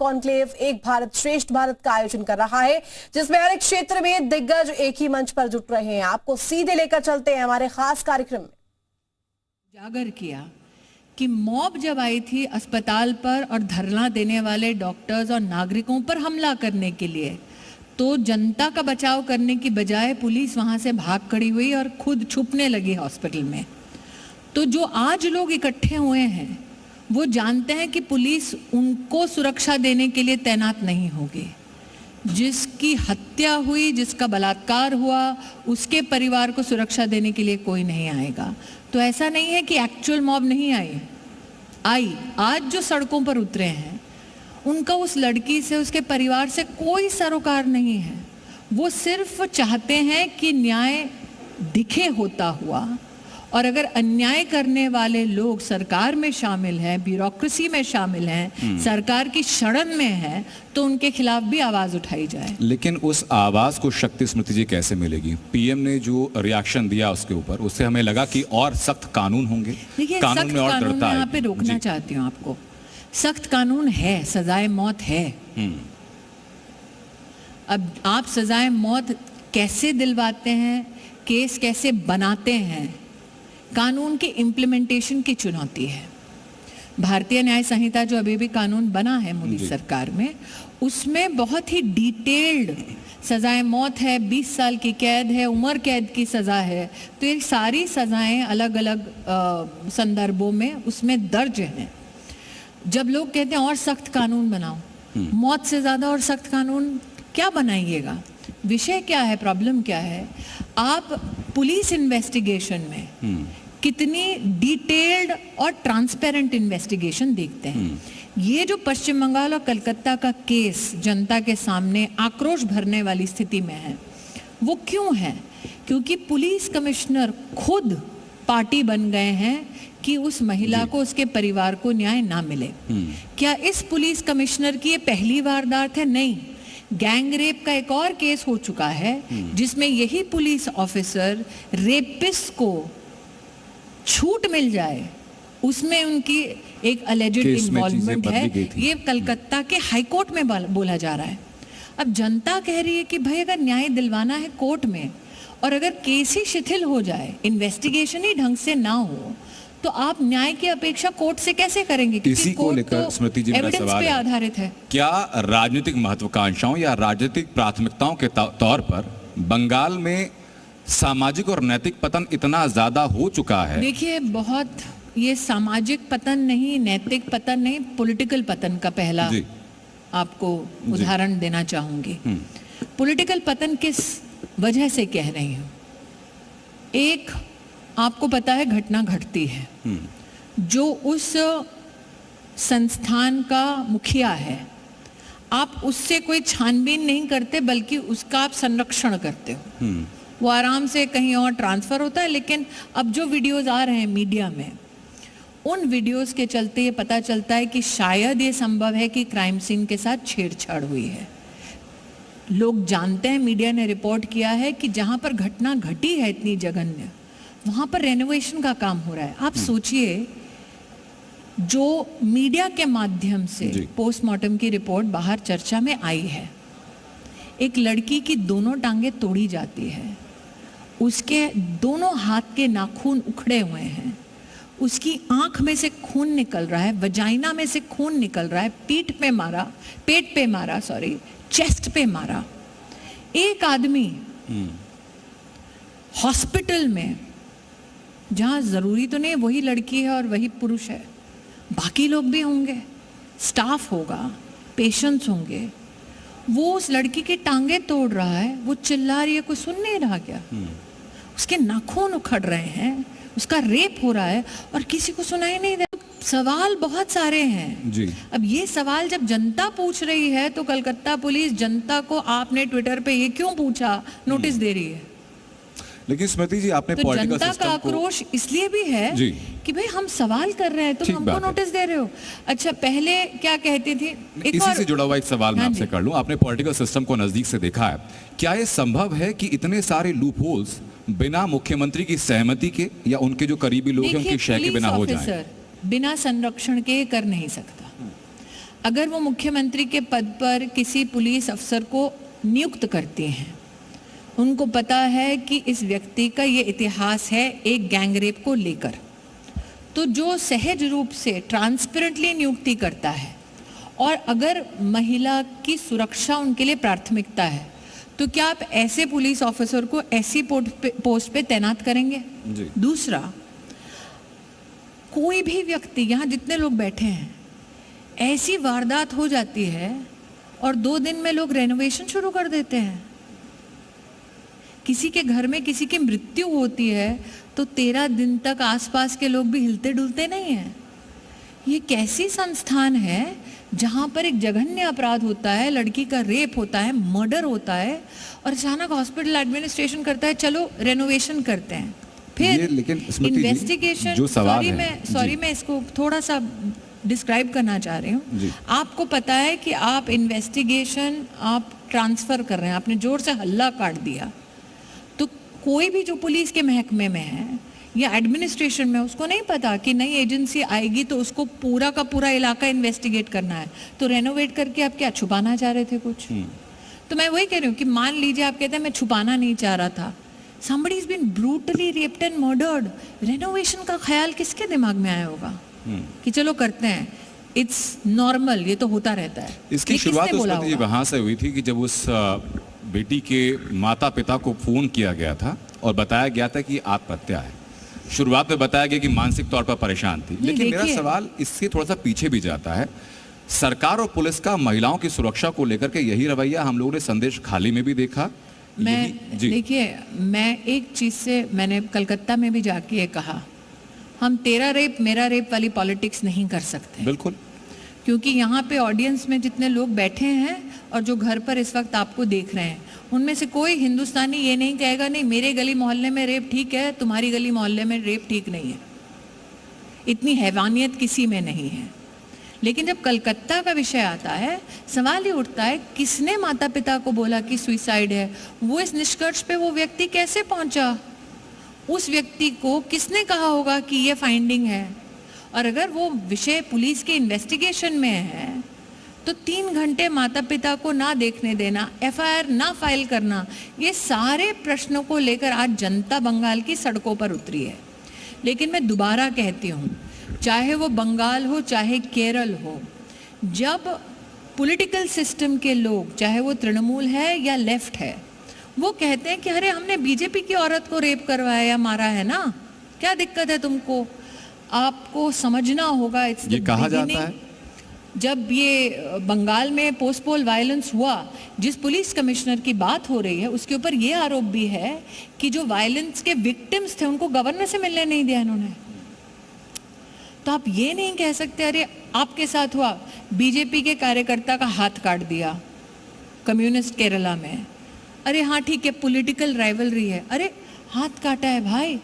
Conclave एक भारत श्रेष्ठ भारत का आयोजन कर रहा है, जिसमें हर एक क्षेत्र में दिग्गज एक ही मंच पर जुट रहे हैं। आपको सीधे लेकर चलते हैं हमारे खास कार्यक्रम में। उजागर किया कि मॉब जब आई थी अस्पताल पर और धरना देने वाले डॉक्टर्स और नागरिकों पर हमला करने के लिए, तो जनता का बचाव करने की बजाय पुलिस वहां से भाग खड़ी हुई और खुद छुपने लगी हॉस्पिटल में। तो जो आज लोग इकट्ठे हुए हैं वो जानते हैं कि पुलिस उनको सुरक्षा देने के लिए तैनात नहीं होगी। जिसकी हत्या हुई, जिसका बलात्कार हुआ, उसके परिवार को सुरक्षा देने के लिए कोई नहीं आएगा। तो ऐसा नहीं है कि एक्चुअल मॉब नहीं आई। आज जो सड़कों पर उतरे हैं उनका उस लड़की से, उसके परिवार से कोई सरोकार नहीं है। वो सिर्फ चाहते हैं कि न्याय दिखे होता हुआ, और अगर अन्याय करने वाले लोग सरकार में शामिल हैं, ब्यूरोक्रेसी में शामिल हैं, सरकार की शरण में हैं, तो उनके खिलाफ भी आवाज उठाई जाए। लेकिन उस आवाज को शक्ति स्मृति जी कैसे मिलेगी? पीएम ने जो रिएक्शन दिया उसके ऊपर, उससे हमें लगा कि और सख्त कानून होंगे। देखिए, कानून में और दृढ़ता यहाँ पे रोकना चाहती हूँ आपको। सख्त कानून है, सजाए मौत है। अब आप सजाए मौत कैसे दिलवाते हैं, केस कैसे बनाते हैं, कानून के इम्प्लीमेंटेशन की चुनौती है। भारतीय न्याय संहिता जो अभी भी कानून बना है मोदी सरकार में, उसमें बहुत ही डिटेल्ड सजाए मौत है, 20 साल की कैद है, उम्र कैद की सजा है। तो ये सारी सजाएं अलग अलग संदर्भों में उसमें दर्ज हैं। जब लोग कहते हैं और सख्त कानून बनाओ, मौत से ज्यादा और सख्त कानून क्या बनाइएगा? विषय क्या है, प्रॉब्लम क्या है? आप पुलिस इन्वेस्टिगेशन में कितनी डिटेल्ड और ट्रांसपेरेंट इन्वेस्टिगेशन देखते हैं। ये जो पश्चिम बंगाल और कलकत्ता का केस जनता के सामने आक्रोश भरने वाली स्थिति में है, वो क्यों है? क्योंकि पुलिस कमिश्नर खुद पार्टी बन गए हैं कि उस महिला को, उसके परिवार को न्याय ना मिले। क्या इस पुलिस कमिश्नर की ये पहली वारदात है? नहीं। गैंग रेप का एक और केस हो चुका है जिसमें यही पुलिस ऑफिसर रेपिस्ट को छूट मिल जाए, उसमें उनकी एक अलेजिड इन्वॉल्वमेंट है। ये कलकत्ता के हाई कोर्ट में बोला जा रहा है। अब जनता कह रही है कि भाई अगर न्याय दिलवाना है कोर्ट में, और अगर केस ही शिथिल हो जाए, इन्वेस्टिगेशन ही ढंग से ना हो, तो आप न्याय की अपेक्षा कोर्ट से कैसे करेंगे? इसी को लेकर स्मृति जी मेरा सवाल आधारित है। क्या राजनीतिक महत्वाकांक्षाओं या राजनीतिक प्राथमिकताओं के तौर पर बंगाल में सामाजिक और नैतिक पतन इतना ज्यादा हो चुका है? देखिए, बहुत ये सामाजिक पतन नहीं, नैतिक पतन नहीं, पॉलिटिकल पतन का पहला आपको उदाहरण देना चाहूंगी। पॉलिटिकल पतन किस वजह से कह रही हूं? एक, आपको पता है घटना घटती है, जो उस संस्थान का मुखिया है, आप उससे कोई छानबीन नहीं करते, बल्कि उसका आप संरक्षण करते हो। वो आराम से कहीं और ट्रांसफर होता है। लेकिन अब जो वीडियोस आ रहे हैं मीडिया में, उन वीडियोस के चलते ये पता चलता है कि शायद ये संभव है कि क्राइम सीन के साथ छेड़छाड़ हुई है। लोग जानते हैं, मीडिया ने रिपोर्ट किया है कि जहां पर घटना घटी है इतनी जघन्य, वहां पर रेनोवेशन का काम हो रहा है। आप सोचिए, जो मीडिया के माध्यम से पोस्टमार्टम की रिपोर्ट बाहर चर्चा में आई है, एक लड़की की दोनों टांगे तोड़ी जाती है, उसके दोनों हाथ के नाखून उखड़े हुए हैं, उसकी आंख में से खून निकल रहा है, वजाइना में से खून निकल रहा है, पेट पे मारा, चेस्ट पे मारा। एक आदमी हॉस्पिटल में, जहां जरूरी तो नहीं वही लड़की है और वही पुरुष है, बाकी लोग भी होंगे, स्टाफ होगा, पेशेंट्स होंगे, वो उस लड़की की टांगे तोड़ रहा है, वो चिल्ला रही है, कोई सुन नहीं रहा क्या? उसके नाखून उखड़ रहे हैं, उसका रेप हो रहा है और किसी को सुनाई नहीं दे। सवाल बहुत सारे हैं जी। अब ये सवाल जब जनता पूछ रही है, तो कलकत्ता पुलिस जनता को आपने ट्विटर पे ये क्यों पूछा नोटिस दे रही है। लेकिन स्मृति जी, आपने तो पॉलिटिकल जनता का आक्रोश इसलिए भी है कि भाई हम सवाल कर रहे हैं, तुम हमको नोटिस दे रहे हो। अच्छा, पहले क्या कहती थी? इसी से जुड़ा हुआ एक सवाल मैं आपसे कर लूं। आपने पॉलिटिकल सिस्टम को नजदीक से देखा है, क्या ये संभव है कि इतने सारे लूप होल्स बिना मुख्यमंत्री की सहमति के या उनके जो करीबी लोग हैं उनकी शय के बिना हो जाए? बिना संरक्षण के कर नहीं सकता। अगर वो मुख्यमंत्री के पद पर किसी पुलिस अफसर को नियुक्त करते हैं, उनको पता है कि इस व्यक्ति का ये इतिहास है एक गैंगरेप को लेकर, तो जो सहज रूप से ट्रांसपेरेंटली नियुक्ति करता है और अगर महिला की सुरक्षा उनके लिए प्राथमिकता है, तो क्या आप ऐसे पुलिस ऑफिसर को ऐसी पोस्ट पे तैनात करेंगे? जी। दूसरा, कोई भी व्यक्ति, यहाँ जितने लोग बैठे हैं, ऐसी वारदात हो जाती है और 2 दिन में लोग रेनोवेशन शुरू कर देते हैं। किसी के घर में किसी की मृत्यु होती है तो 13 दिन तक आसपास के लोग भी हिलते डुलते नहीं हैं। ये कैसी संस्थान है जहाँ पर एक जघन्य अपराध होता है, लड़की का रेप होता है, मर्डर होता है, और अचानक हॉस्पिटल एडमिनिस्ट्रेशन करता है चलो रेनोवेशन करते हैं। फिर लेकिन स्मृति जी, इन्वेस्टिगेशन, जो सवाल है, सॉरी मैं इसको थोड़ा सा डिस्क्राइब करना चाह रही हूँ। आपको पता है कि आप इन्वेस्टिगेशन आप ट्रांसफर कर रहे हैं, आपने जोर से हल्ला काट दिया, तो कोई भी जो पुलिस के महकमे में है या एडमिनिस्ट्रेशन में, उसको नहीं पता कि नई एजेंसी आएगी तो उसको पूरा का पूरा इलाका इन्वेस्टिगेट करना है, तो रेनोवेट करके आप क्या छुपाना चाह रहे थे कुछ? तो मैं वही कह रही हूँ कि मान लीजिए आप कहते हैं मैं छुपाना नहीं चाह रहा था, somebody has been brutally raped and murdered, renovation का ख्याल किसके दिमाग में आया होगा कि चलो करते हैं, इट्स नॉर्मल, ये तो होता रहता है। इसकी शुरुआत स्मृति जी वहां से हुई थी कि जब उस बेटी के माता पिता को फोन किया गया था और बताया गया था कि आत्महत्या है। शुरुआत में बताया गया कि मानसिक तौर पर परेशान थी, लेकिन मेरा सवाल इससे थोड़ा सा पीछे भी जाता है। सरकार और पुलिस का महिलाओं की सुरक्षा को लेकर के यही रवैया हम लोगों ने संदेश खाली में भी देखा। देखिए, मैं एक चीज से, मैंने कलकत्ता में भी जाके ये कहा, हम तेरा रेप मेरा रेप वाली पॉलिटिक्स नहीं कर सकते। बिल्कुल, क्योंकि यहाँ पे ऑडियंस में जितने लोग बैठे हैं और जो घर पर इस वक्त आपको देख रहे हैं, उनमें से कोई हिंदुस्तानी ये नहीं कहेगा नहीं मेरे गली मोहल्ले में रेप ठीक है, तुम्हारी गली मोहल्ले में रेप ठीक नहीं है। इतनी हैवानियत किसी में नहीं है। लेकिन जब कलकत्ता का विषय आता है, सवाल ये उठता है किसने माता पिता को बोला कि सुसाइड है? वो इस निष्कर्ष पे वो व्यक्ति कैसे पहुंचा? उस व्यक्ति को किसने कहा होगा कि ये फाइंडिंग है? और अगर वो विषय पुलिस के इन्वेस्टिगेशन में है तो 3 घंटे माता पिता को ना देखने देना, एफआईआर ना फाइल करना, ये सारे प्रश्नों को लेकर आज जनता बंगाल की सड़कों पर उतरी है। लेकिन मैं दोबारा कहती हूँ, चाहे वो बंगाल हो चाहे केरल हो, जब पॉलिटिकल सिस्टम के लोग, चाहे वो तृणमूल है या लेफ्ट है, वो कहते हैं कि अरे हमने बीजेपी की औरत को रेप करवाया या मारा है ना, क्या दिक्कत है तुमको? आपको समझना होगा, ये कहा जाता है। जब ये बंगाल में पोस्टपोल वायलेंस हुआ, जिस पुलिस कमिश्नर की बात हो रही है उसके ऊपर ये आरोप भी है कि जो वायलेंस के विक्टिम्स थे उनको गवर्नर से मिलने नहीं दिया इन्होंने। तो आप ये नहीं कह सकते अरे आपके साथ हुआ, बीजेपी के कार्यकर्ता का हाथ काट दिया कम्युनिस्ट केरला में, अरे हाँ ठीक है पॉलिटिकल राइवलरी है, अरे हाथ काटा है भाई,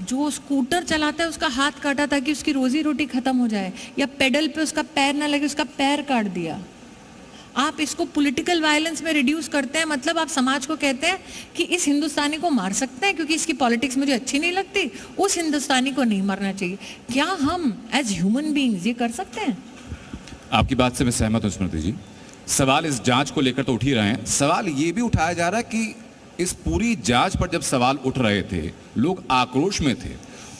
जो स्कूटर चलाता है उसका हाथ काटा ताकि उसकी रोजी रोटी खत्म हो जाए, या पेडल पे उसका पैर ना लगे उसका पैर काट दिया। आप इसको पॉलिटिकल वायलेंस में रिड्यूस करते हैं, मतलब आप समाज को कहते हैं कि इस हिंदुस्तानी को मार सकते हैं क्योंकि इसकी पॉलिटिक्स मुझे अच्छी नहीं लगती, उस हिंदुस्तानी को नहीं मारना चाहिए। क्या हम एज ह्यूमन बीइंग्स ये कर सकते हैं? आपकी बात से मैं सहमत हूं स्मृति जी। सवाल इस जांच को लेकर तो उठ ही रहे हैं, सवाल ये भी उठाया जा रहा है कि इस पूरी जांच पर जब सवाल उठ रहे थे, लोग आक्रोश में थे,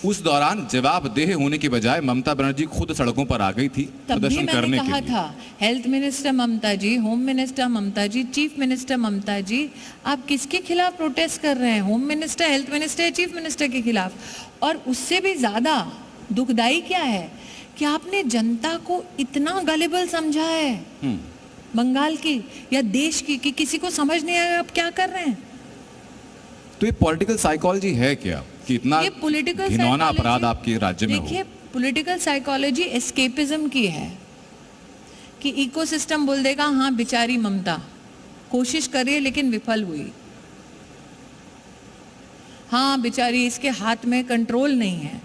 उस दौरान जवाबदेह होने के बजाय ममता बनर्जी खुद सड़कों पर आ गई थी प्रदर्शन करने के लिए। कहा था हेल्थ मिनिस्टर ममता जी, होम मिनिस्टर ममता जी, चीफ मिनिस्टर ममता जी, आप किसके खिलाफ प्रोटेस्ट कर रहे हैं? Home minister, health minister, chief minister के खिलाफ। और उससे भी ज्यादा दुखदाई क्या है कि आपने जनता को इतना गलेबल समझा है बंगाल की या देश की कि किसी को समझ नहीं आया आप क्या कर रहे हैं। तो ये पॉलिटिकल साइकोलॉजी है क्या कि इतना घिनौना अपराध आपके राज्य में हो? देखिए, पॉलिटिकल साइकोलॉजी एस्केपिज्म की है कि इकोसिस्टम बोल देगा हाँ बेचारी ममता कोशिश कर रही है लेकिन विफल हुई, हाँ बेचारी इसके हाथ में कंट्रोल नहीं है।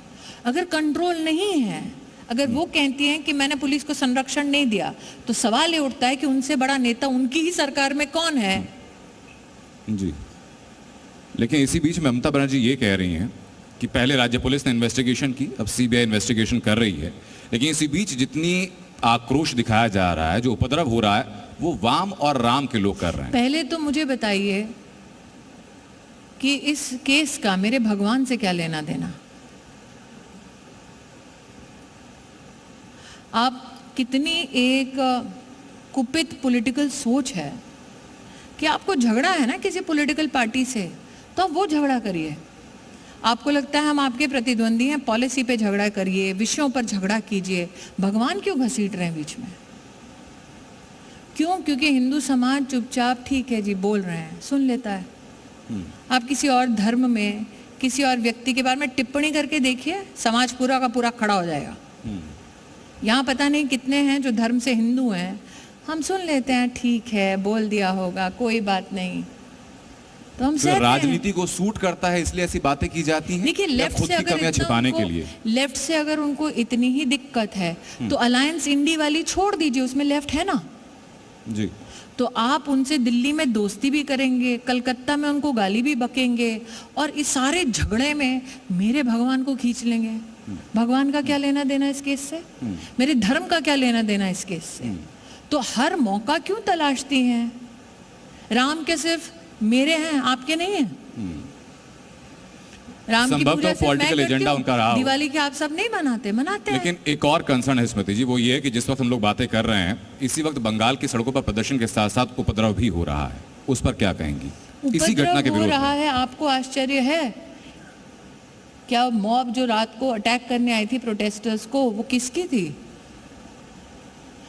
अगर कंट्रोल नहीं है, अगर वो कहती हैं कि मैंने पुलिस को संरक्षण नहीं दिया, तो सवाल ये उठता है कि उनसे बड़ा नेता उनकी ही सरकार में कौन है? जी, लेकिन इसी बीच ममता बनर्जी ये कह रही हैं कि पहले राज्य पुलिस ने इन्वेस्टिगेशन की, अब सीबीआई इन्वेस्टिगेशन कर रही है, लेकिन इसी बीच जितनी आक्रोश दिखाया जा रहा है, जो उपद्रव हो रहा है, वो वाम और राम के लोग कर रहे हैं। पहले तो मुझे बताइए कि इस केस का मेरे भगवान से क्या लेना देना। आप कितनी एक कुपित पॉलिटिकल सोच है कि आपको झगड़ा है ना किसी पॉलिटिकल पार्टी से, तो आप वो झगड़ा करिए। आपको लगता है हम आपके प्रतिद्वंदी हैं, पॉलिसी पे झगड़ा करिए, विषयों पर झगड़ा कीजिए। भगवान क्यों घसीट रहे हैं बीच में? क्यों? क्योंकि हिंदू समाज चुपचाप ठीक है जी बोल रहे हैं, सुन लेता है। आप किसी और धर्म में किसी और व्यक्ति के बारे में टिप्पणी करके देखिए, समाज पूरा का पूरा खड़ा हो जाएगा। यहाँ पता नहीं कितने हैं जो धर्म से हिंदू हैं, हम सुन लेते हैं, ठीक है बोल दिया होगा, कोई बात नहीं, तो हम सहते हैं। राजनीति को सूट करता है इसलिए ऐसी बातें की जाती हैं। देखिए, लेफ्ट खुद से की अगर कमियां छिपाने के लिए, लेफ्ट से अगर उनको इतनी ही दिक्कत है तो अलायंस इंडी वाली छोड़ दीजिए, उसमें लेफ्ट है ना जी। तो आप उनसे दिल्ली में दोस्ती भी करेंगे, कलकत्ता में उनको गाली भी बकेंगे, और इस सारे झगड़े में मेरे भगवान को खींच लेंगे। भगवान का क्या लेना देना इस केस से? मेरे धर्म का क्या लेना देना इस केस से? तो हर मौका क्यों तलाशती हैं? राम के सिर्फ मेरे हैं, आपके नहीं हैं। राम की पूजा सिर्फ मैं पॉलिटिकल करती एजेंडा हूँ। उनका रहा हो। दिवाली के आप सब नहीं मनाते हैं। लेकिन एक और कंसर्न है स्मृति जी, वो ये है कि जिस वक्त हम लोग बातें कर रहे हैं, इसी वक्त बंगाल की सड़कों पर प्रदर्शन के साथ साथ उपद्रव भी हो रहा है। उस पर क्या कहेंगी? इसी घटना के हो विरोध रहा में। है, आपको आश्चर्य है क्या? मॉब जो रात को अटैक करने आई थी प्रोटेस्टर्स को, वो किसकी थी?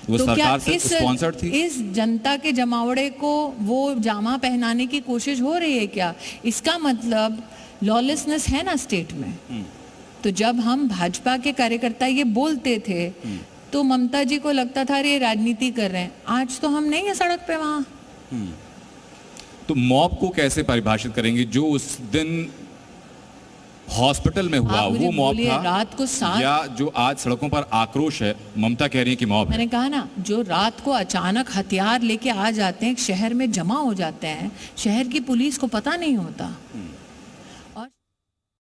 वो तो क्या सरकार से इस स्पॉन्सर्ड थी? इस जनता के जमावड़े को वो जामा पहनाने की कोशिश हो रही है क्या? इसका मतलब लॉलेसनेस है ना स्टेट में। तो जब हम भाजपा के कार्यकर्ता ये बोलते थे तो ममता जी को लगता था अरे राजनीति कर रहे हैं। आज तो हम नहीं है सड़क पे वहां। तो मॉब को कैसे परिभाषित करेंगे? जो उस दिन हॉस्पिटल में हुआ आप मुझे वो मॉब बोलिए, था रात को 7 या जो आज सड़कों पर आक्रोश है, ममता कह रही है कि मॉब है? मैंने कहा ना, जो रात को अचानक हथियार लेके आ जाते हैं, शहर में जमा हो जाते हैं, शहर की पुलिस को पता नहीं होता।